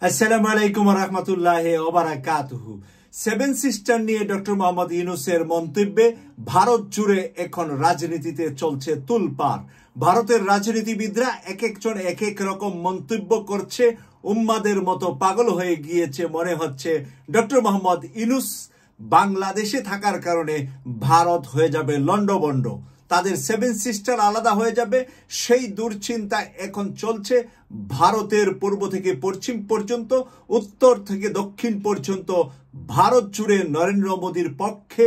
আসসালামু আলাইকুম ওয়া রাহমাতুল্লাহি ওয়া বারাকাতুহু। সেভেন সিস্টার নিয়ে ডক্টর মোহাম্মদ ইউনূসের মন্তব্যে ভারত জুড়ে এখন রাজনীতিতে চলছে তুলপাড়। ভারতের রাজনীতিবিদরা এক একজন এক এক রকম মন্তব্য করছে, উম্মাদের মতো পাগল হয়ে গিয়েছে। মনে হচ্ছে ডক্টর মোহাম্মদ ইউনূস বাংলাদেশে থাকার কারণে ভারত হয়ে যাবে লন্ডভন্ড, তাদের সেভেন সিস্টার আলাদা হয়ে যাবে, সেই দুশ্চিন্তা এখন চলছে। ভারতের পূর্ব থেকে পশ্চিম পর্যন্ত, উত্তর থেকে দক্ষিণ পর্যন্ত ভারত জুড়ে নরেন্দ্র মোদীর পক্ষে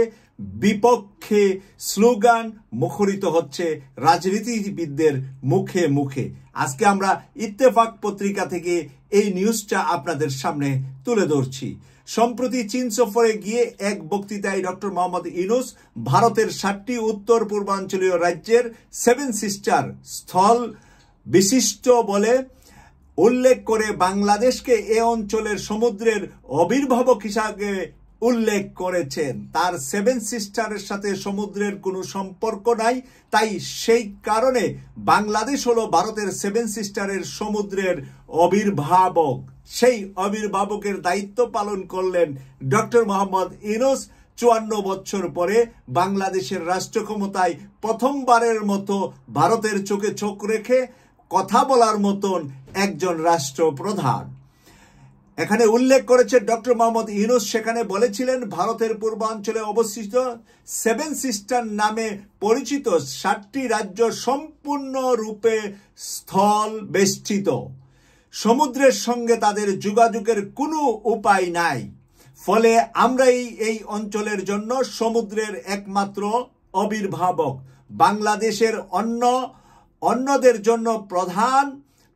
বিপক্ষে স্লোগান মুখরিত হচ্ছে রাজনীতিবিদদের মুখে মুখে। আজকে আমরা ইত্তেফাক পত্রিকা থেকে এই নিউজটা আপনাদের সামনে তুলে ধরছি। সম্প্রতি চীন সফরে গিয়ে এক বক্তৃতায় ডক্টর মোহাম্মদ ইউনূস ভারতের 7টি উত্তর পূর্বাঞ্চলীয় রাজ্যের সেভেন সিস্টার স্থল বিশিষ্ট বলে উল্লেখ করে বাংলাদেশকে এ অঞ্চলের সমুদ্রের অবির্ভাবক হিসাবে উল্লেখ করেছেন। তার সেভেন সিস্টারের সাথে সমুদ্রের কোনো সম্পর্ক নাই, তাই সেই কারণে বাংলাদেশ হলো ভারতের সেভেন সিস্টারের সমুদ্রের অবির্ভাবক। সেই অবির্ভাবকের দায়িত্ব পালন করলেন ডক্টর মোহাম্মদ ইউনূস। 54 বছর পরে বাংলাদেশের রাষ্ট্র ক্ষমতায় প্রথমবারের মতো ভারতের চোখে চোখ রেখে কথা বলার মতন একজন রাষ্ট্রপ্রধান। এখানে উল্লেখ করেছে ডক্টর মোহাম্মদ ইউনূস সেখানে বলেছিলেন, ভারতের পূর্বাঞ্চলে অবস্থিত সেভেন সিস্টার নামে পরিচিত 7টি রাজ্য সম্পূর্ণরূপে স্থল বেষ্টিত। সমুদ্রের সঙ্গে তাদের যোগাযোগের কোনো উপায় নাই, ফলে আমরাই এই অঞ্চলের জন্য সমুদ্রের একমাত্র অবির্ভাবক। বাংলাদেশের অন্যদের জন্য প্রধান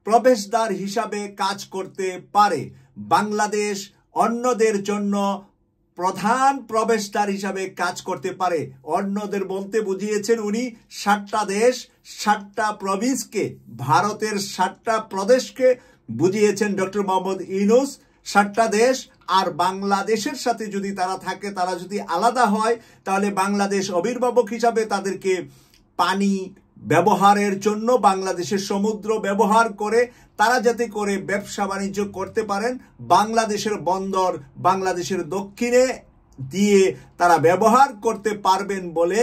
প্রবেশদ্বার হিসাবে কাজ করতে পারে। বাংলাদেশ অন্যদের জন্য প্রধান প্রবেশদ্বার হিসাবে কাজ করতে পারে। অন্যদের বলতে বুঝিয়েছেন উনি 7টা দেশ, 7টা প্রভিন্সকে, ভারতের 7টা প্রদেশকে বুঝিয়েছেন ডক্টর মোহাম্মদ ইউনূস। 7টা দেশ আর বাংলাদেশের সাথে যদি তারা থাকে, তারা যদি আলাদা হয়, তাহলে বাংলাদেশ অবির্ভাবক হিসাবে তাদেরকে পানি ব্যবহারের জন্য বাংলাদেশের সমুদ্র ব্যবহার করে তারা যাতে করে ব্যবসা বাণিজ্য করতে পারেন, বাংলাদেশের বন্দর বাংলাদেশের দক্ষিণে দিয়ে তারা ব্যবহার করতে পারবেন বলে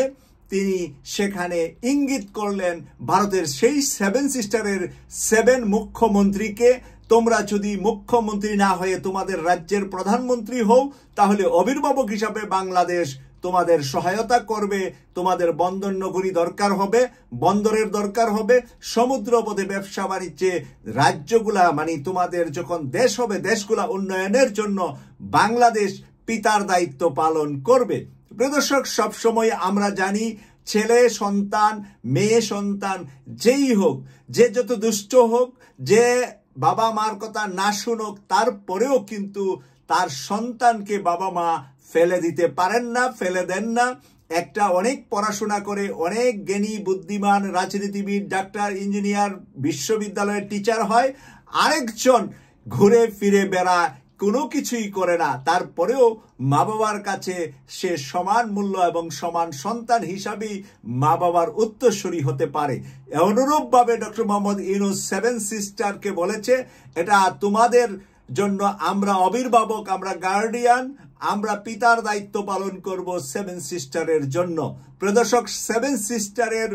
তিনি সেখানে ইঙ্গিত করলেন ভারতের সেই সেভেন সিস্টারের 7 মুখ্যমন্ত্রীকে। তোমরা যদি মুখ্যমন্ত্রী না হয়ে তোমাদের রাজ্যের প্রধানমন্ত্রী হও, তাহলে অবির্ভাবক হিসাবে বাংলাদেশ তোমাদের সহায়তা করবে। তোমাদের বন্দর নগরী দরকার হবে, বন্দরের দরকার হবে, সমুদ্রপথে ব্যবসা বাণিজ্যে রাজ্যগুলা মানে তোমাদের যখন দেশ হবে, দেশগুলা উন্নয়নের জন্য বাংলাদেশ পিতার দায়িত্ব পালন করবে। প্রিয় দর্শক, সবসময় আমরা জানি ছেলে সন্তান, মেয়ে সন্তান, যেই হোক, যে যত দুষ্ট হোক, যে বাবা মার কথা না শুনুক, তারপরেও কিন্তু তার সন্তানকে বাবা মা ফেলে দিতে পারেন না, ফেলে দেন না। একটা অনেক পড়াশোনা করে অনেক জ্ঞানী বুদ্ধিমান রাজনীতিবিদ, ডাক্তার, ইঞ্জিনিয়ার, বিশ্ববিদ্যালয়ের টিচার হয়, আরেকজন ঘুরে ফিরে বেড়ায়, কোনো কিছুই করে না, তারপরেও মা বাবার কাছে সে সমান মূল্য এবং সমান সন্তান হিসাবেই মা বাবার উত্তরসূরি হতে পারে। অনুরূপভাবে ডক্টর মোহাম্মদ ইউনূস সেভেন সিস্টারকে বলেছে, এটা তোমাদের জন্য আমরা অবির্ভাবক, আমরা গার্ডিয়ান, আমরা পিতার দায়িত্ব পালন করব সেভেন সিস্টারের জন্য। প্রিয় দর্শক, সেভেন সিস্টারের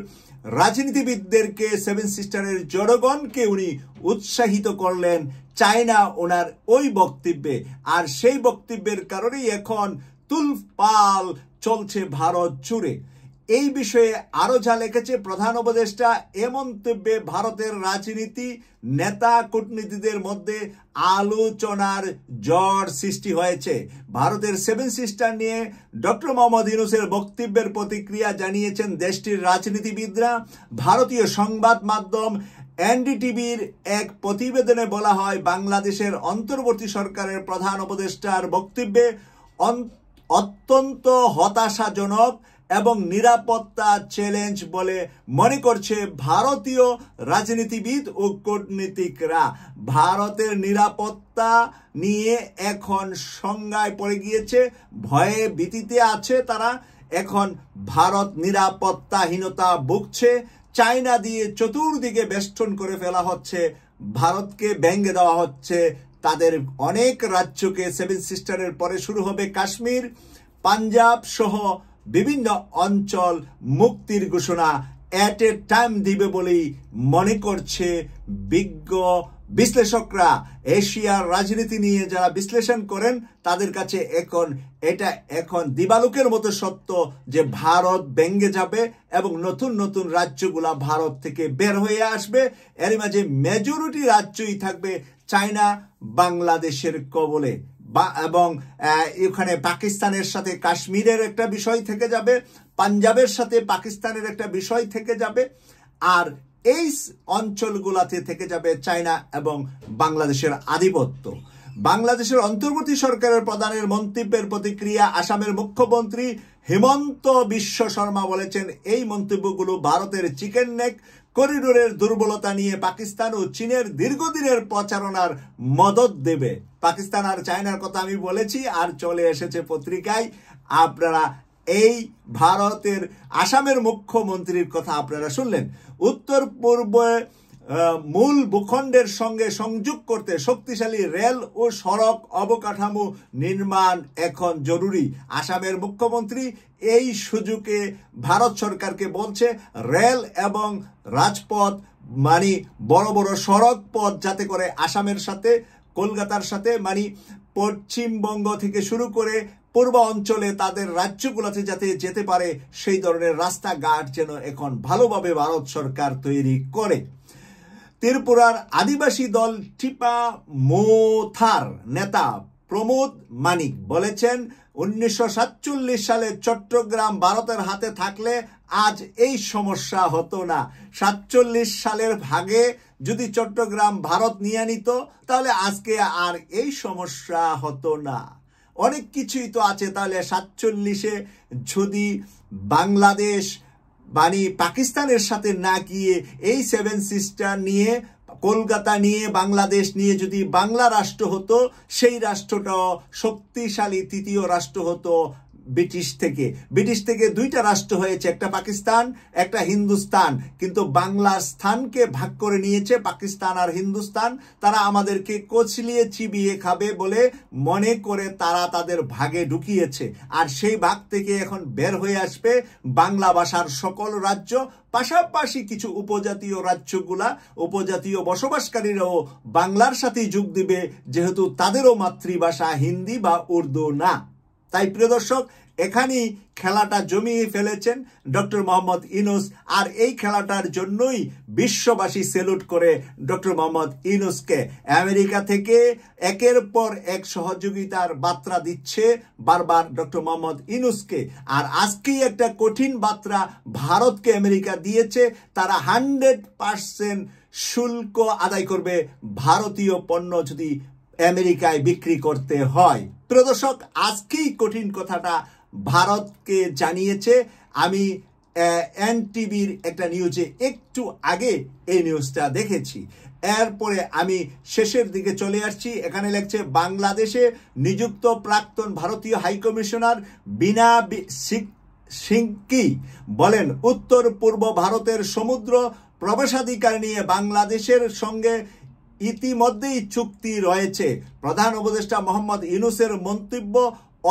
রাজনীতিবিদদেরকে, সেভেন সিস্টারের জনগণকে উনি উৎসাহিত করলেন চায়না ওনার ওই বক্তব্যে। আর সেই বক্তব্যের কারণেই এখন তুলপাল চলছে ভারত জুড়ে। এই বিষয়ে আরো যা লিখেছে প্রধান উপদেষ্টা, এ মন্তব্যে ভারতের রাজনীতি নেতা কূটনীতিদের মধ্যে আলোচনার ঝড় সৃষ্টি হয়েছে। ভারতের সেভেন সিস্টার নিয়ে ডক্টর মোহাম্মদ ইউনূসের বক্তব্যের প্রতিক্রিয়া জানিয়েছেন দেশটির রাজনীতিবিদরা। ভারতীয় সংবাদ মাধ্যম এনডিটিভির এক প্রতিবেদনে বলা হয়, বাংলাদেশের অন্তর্বর্তী সরকারের প্রধান উপদেষ্টার বক্তব্যে অত্যন্ত হতাশাজনক এবং নিরাপত্তা চ্যালেঞ্জ বলে মনে করছে ভারতীয় রাজনীতিবিদ ও কূটনীতিকরা। ভারতের নিরাপত্তা নিয়ে এখন সংজ্ঞায় পড়ে গিয়েছে, ভয়ে ভীতিতে আছে তারা। এখন ভারত নিরাপত্তাহীনতা ভুগছে, চায়না দিয়ে চতুর্দিকে বেষ্টন করে ফেলা হচ্ছে, ভারতকে ভেঙে দেওয়া হচ্ছে, তাদের অনেক রাজ্যকে সেভেন সিস্টারের পরে শুরু হবে কাশ্মীর, পাঞ্জাব সহ বিভিন্ন অঞ্চল মুক্তির ঘোষণা এট এ টাইম দিবে বলেই মনে করছে বিজ্ঞ বিশ্লেষকরা। এশিয়ার রাজনীতি নিয়ে যারা বিশ্লেষণ করেন তাদের কাছে এখন দিবালোকের মতো সত্য যে ভারত ভেঙে যাবে এবং নতুন নতুন রাজ্যগুলা ভারত থেকে বের হয়ে আসবে। এর মাঝে মেজরিটি রাজ্যই থাকবে চায়না বাংলাদেশের কবলে, এবং এখানে পাকিস্তানের সাথে কাশ্মীরের একটা বিষয় থেকে যাবে, পাঞ্জাবের সাথে পাকিস্তানের একটা বিষয় থেকে যাবে, আর এই অঞ্চলগুলাতে থেকে যাবে চায়না এবং বাংলাদেশের আধিপত্য। বাংলাদেশের অন্তর্বর্তী সরকারের প্রধানের মন্তব্যের প্রতিক্রিয়া আসামের মুখ্যমন্ত্রী হিমন্ত বিশ্ব শর্মা বলেছেন, এই মন্তব্যগুলো ভারতের চিকেন নেক করিডোরের দুর্বলতা নিয়ে পাকিস্তান ও চীনের দীর্ঘদিনের প্রচারণার মদত দেবে। পাকিস্তান আর চায়নার কথা আমি বলেছি, আর চলে এসেছে পত্রিকায়। আপনারা এই ভারতের আসামের মুখ্যমন্ত্রীর কথা আপনারা শুনলেন। উত্তর পূর্বে মূল ভূখণ্ডের সঙ্গে সংযোগ করতে শক্তিশালী রেল ও সড়ক অবকাঠামো নির্মাণ এখন জরুরি। আসামের মুখ্যমন্ত্রী এই সুযোগে ভারত সরকারকে বলছে রেল এবং রাজপথ মানে বড় বড় সড়ক পথ যাতে করে আসামের সাথে কলকাতার সাথে মানে পশ্চিমবঙ্গ থেকে শুরু করে পূর্ব অঞ্চলে তাদের রাজ্যগুলোতে যাতে যেতে পারে সেই ধরনের রাস্তাঘাট যেন এখন ভালোভাবে ভারত সরকার তৈরি করে। ত্রিপুরার আদিবাসী দল টিপা মোথার নেতা প্রমোদ মানিক বলেছেন, 1947 সালে চট্টগ্রাম ভারতের হাতে থাকলে আজ এই সমস্যা হতো না। 47 সালের ভাগে যদি চট্টগ্রাম ভারত নিয়ে নিত তাহলে আজকে আর এই সমস্যা হতো না। অনেক কিছুই তো আছে। তাহলে 47-এ যদি বাংলাদেশ মানে পাকিস্তানের সাথে না গিয়ে এই সেভেন সিস্টার নিয়ে কলকাতা নিয়ে বাংলাদেশ নিয়ে যদি বাংলা রাষ্ট্র হতো, সেই রাষ্ট্রটাও শক্তিশালী তৃতীয় রাষ্ট্র হতো ব্রিটিশ থেকে দুইটা রাষ্ট্র হয়েছে, একটা পাকিস্তান একটা হিন্দুস্তান, কিন্তু বাংলার স্থানকে ভাগ করে নিয়েছে পাকিস্তান আর হিন্দুস্তান। তারা আমাদেরকে কচলিয়ে চিবিয়ে খাবে বলে মনে করে তারা তাদের ভাগে ঢুকিয়েছে, আর সেই ভাগ থেকে এখন বের হয়ে আসবে বাংলা ভাষার সকল রাজ্য, পাশাপাশি কিছু উপজাতীয় রাজ্যগুলা উপজাতীয় বসবাসকারীরাও বাংলার সাথে যোগ দিবে, যেহেতু তাদেরও মাতৃভাষা হিন্দি বা উর্দু না। তাই প্রিয় দর্শক, এখানেই খেলাটা জমিয়ে ফেলেছেন ডক্টর মোহাম্মদ ইউনূস, আর এই খেলাটার জন্যই বিশ্ববাসী সেলুট করে ডক্টর মোহাম্মদ ইউনূসকে। আমেরিকা থেকে একের পর এক সহযোগিতার বার্তা দিচ্ছে বারবার ডক্টর মোহাম্মদ ইউনূসকে, আর আজকেই একটা কঠিন বার্তা ভারতকে আমেরিকা দিয়েছে, তারা 100% শুল্ক আদায় করবে ভারতীয় পণ্য যদি আমেরিকায় বিক্রি করতে হয়। প্রিয় দর্শক, আজকেই কঠিন কথাটা ভারতকে জানিয়েছে। আমি এনটিভির একটা নিউজে একটু আগে এই নিউজটা দেখেছি। এরপরে আমি শেষের দিকে চলে আসছি। এখানে লেখছে, বাংলাদেশে নিযুক্ত প্রাক্তন ভারতীয় হাইকমিশনার বীণা সিংকি বলেন, উত্তর পূর্ব ভারতের সমুদ্র প্রবেশাধিকার নিয়ে বাংলাদেশের সঙ্গে ইতিমধ্যেই চুক্তি রয়েছে। প্রধান উপদেষ্টা মোহাম্মদ ইউনূসের মন্তব্য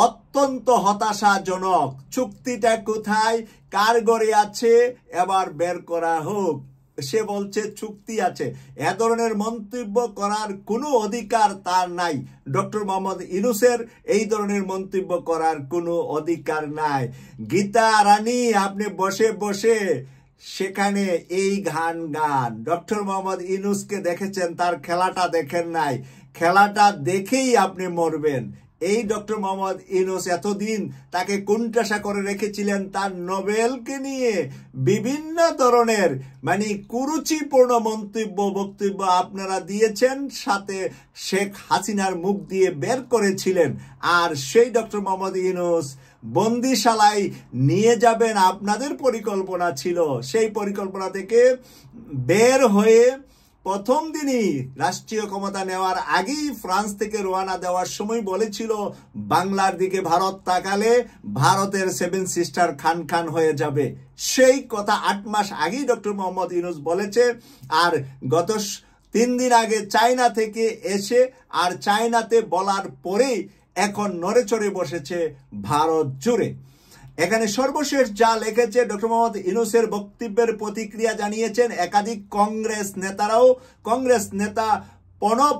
অত্যন্ত হতাশাজনক। চুক্তিটা কোথায়, কার ঘরে আছে, এবার বের করা হোক। সে বলছে চুক্তি আছে। এ ধরনের মন্তব্য করার কোনো অধিকার তার নাই। ডক্টর মোহাম্মদ ইউনূসের এই ধরনের মন্তব্য করার কোনো অধিকার নাই। গীতা রানী আপনি বসে বসে সেখানে এই গান ডক্টর মোহাম্মদ ইউনূসকে দেখেছেন, তার খেলাটা দেখেন নাই। খেলাটা দেখেই আপনি মরবেন। এই ডক্টর মোহাম্মদ ইউনূস এতদিন তাকে কুণ্ঠাসা করে রেখেছিলেন তার নোবেলকে নিয়ে বিভিন্ন ধরনের মানে কুরুচিপূর্ণ বক্তব্য আপনারা দিয়েছেন, সাথে শেখ হাসিনার মুখ দিয়ে বের করেছিলেন। আর সেই ডক্টর মোহাম্মদ ইউনূস বন্দিশালায় নিয়ে যাবেন আপনাদের পরিকল্পনা ছিল। সেই পরিকল্পনা থেকে বের হয়ে প্রথম দিনই রাষ্ট্রীয় ক্ষমতা নেওয়ার আগেই ফ্রান্স থেকে রওনা দেওয়ার সময় বলেছিল, বাংলার দিকে ভারত তাকালে ভারতের সেভেন সিস্টার খান খান হয়ে যাবে। সেই কথা 8 মাস আগেই ডক্টর মোহাম্মদ ইউনূস বলেছে। আর গত 3 দিন আগে চায়না থেকে এসে আর চায়নাতে বলার পরেই এখন নড়েচড়ে বসেছে ভারত জুড়ে। এখানে সর্বশেষ যা লিখেছে ডক্টর মোহাম্মদ ইউনূসের বক্তব্যের প্রতিক্রিয়া জানিয়েছেন একাধিক কংগ্রেস নেতারাও। কংগ্রেস নেতা প্রণব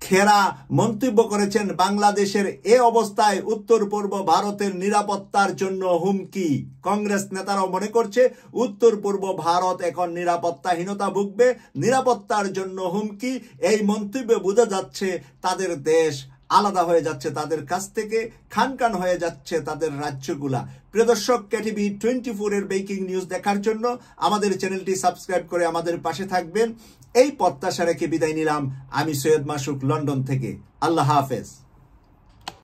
খেরা মন্তব্য করেছেন, বাংলাদেশের এ অবস্থায় উত্তর পূর্ব ভারতের নিরাপত্তার জন্য হুমকি। কংগ্রেস নেতারাও মনে করছে উত্তর পূর্ব ভারত এখন নিরাপত্তাহীনতা ভুগবে, নিরাপত্তার জন্য হুমকি। এই মন্তব্যে বোঝা যাচ্ছে তাদের দেশ আলাদা হয়ে যাচ্ছে, তাদের কাছ থেকে খান হয়ে যাচ্ছে তাদের রাজ্যগুলা। প্রিয় দর্শক, কেটিভি 24 এর ব্রেকিং নিউজ দেখার জন্য আমাদের চ্যানেলটি সাবস্ক্রাইব করে আমাদের পাশে থাকবেন। এই প্রত্যাশা রেখে বিদায় নিলাম আমি সৈয়দ মাসুক লন্ডন থেকে। আল্লাহ হাফেজ।